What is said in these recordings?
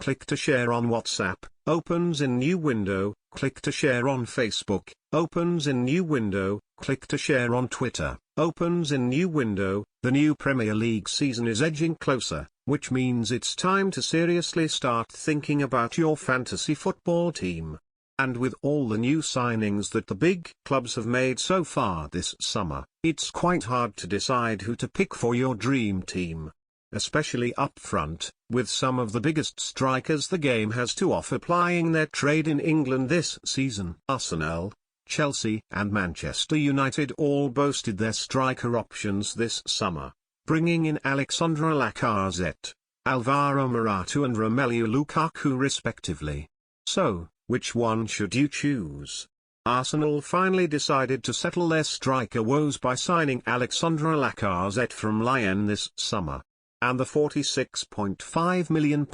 click to share on WhatsApp, opens in new window, click to share on Facebook, opens in new window, click to share on Twitter, opens in new window. The new Premier League season is edging closer, which means it's time to seriously start thinking about your fantasy football team. And with all the new signings that the big clubs have made so far this summer, it's quite hard to decide who to pick for your dream team. Especially up front, with some of the biggest strikers the game has to offer plying their trade in England this season. Arsenal, Chelsea and Manchester United all boasted their striker options this summer, bringing in Alexandre Lacazette, Alvaro Morata and Romelu Lukaku respectively. So, which one should you choose? Arsenal finally decided to settle their striker woes by signing Alexandre Lacazette from Lyon this summer. And the £46.5 million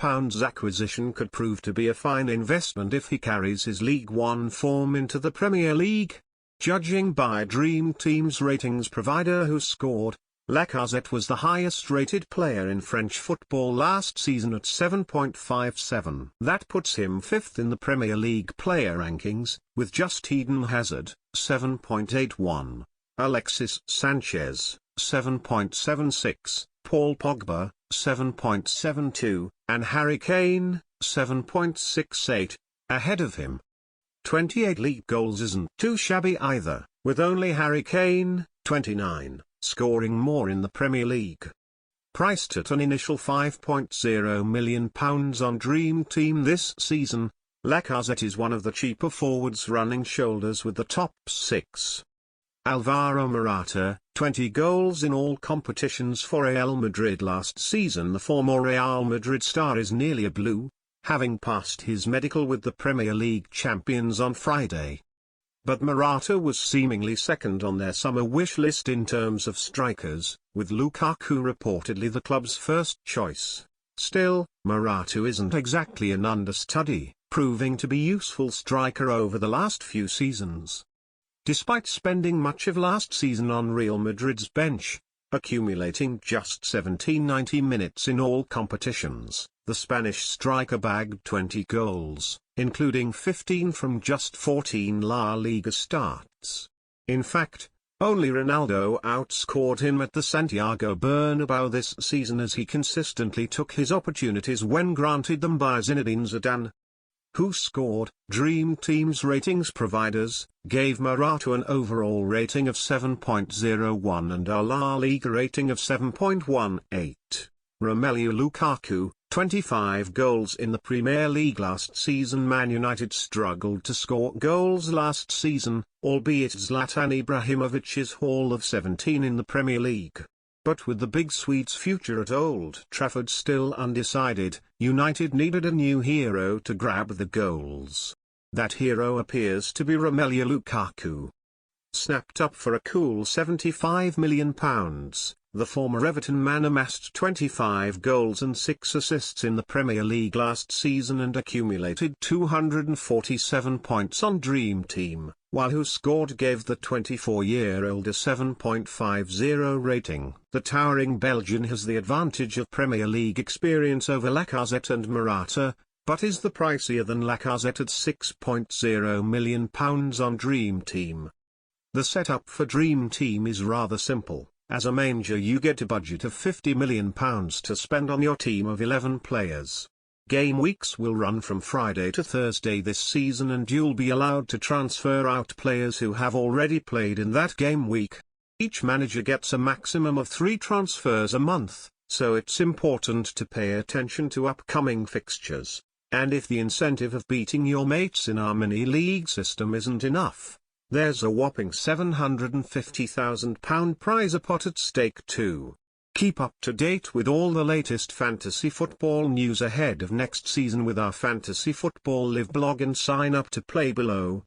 acquisition could prove to be a fine investment if he carries his League One form into the Premier League. Judging by Dream Team's ratings provider Who Scored, Lacazette was the highest-rated player in French football last season at 7.57. That puts him fifth in the Premier League player rankings, with just Eden Hazard, 7.81, Alexis Sanchez, 7.76, Paul Pogba, 7.72, and Harry Kane, 7.68, ahead of him. 28 league goals isn't too shabby either, with only Harry Kane, 29, scoring more in the Premier League. Priced at an initial £5.0 million on Dream Team this season, Lacazette is one of the cheaper forwards running shoulders with the top six. Alvaro Morata, 20 goals in all competitions for Real Madrid last season. The former Real Madrid star is nearly a blue, having passed his medical with the Premier League champions on Friday. But Morata was seemingly second on their summer wish list in terms of strikers, with Lukaku reportedly the club's first choice. Still, Morata isn't exactly an understudy, proving to be a useful striker over the last few seasons. Despite spending much of last season on Real Madrid's bench, accumulating just 1790 minutes in all competitions, the Spanish striker bagged 20 goals, including 15 from just 14 La Liga starts. In fact, only Ronaldo outscored him at the Santiago Bernabeu this season, as he consistently took his opportunities when granted them by Zinedine Zidane. Who Scored, Dream Team's ratings providers, gave Morata an overall rating of 7.01 and a La Liga rating of 7.18. Romelu Lukaku, 25 goals in the Premier League last season. Man United struggled to score goals last season, albeit Zlatan Ibrahimovic's haul of 17 in the Premier League. But with the big Swede's future at Old Trafford still undecided, United needed a new hero to grab the goals. That hero appears to be Romelu Lukaku. Snapped up for a cool £75 million, the former Everton man amassed 25 goals and 6 assists in the Premier League last season and accumulated 247 points on Dream Team, while Who Scored gave the 24-year-old a 7.50 rating. The towering Belgian has the advantage of Premier League experience over Lacazette and Morata, but is the pricier than Lacazette at £6.0 million on Dream Team. The setup for Dream Team is rather simple. As a manager you get a budget of £50 million to spend on your team of 11 players. Game weeks will run from Friday to Thursday this season, and you'll be allowed to transfer out players who have already played in that game week. Each manager gets a maximum of 3 transfers a month, so it's important to pay attention to upcoming fixtures. And if the incentive of beating your mates in our mini-league system isn't enough, there's a whopping £750,000 prize pot at stake too. Keep up to date with all the latest fantasy football news ahead of next season with our Fantasy Football Live blog and sign up to play below.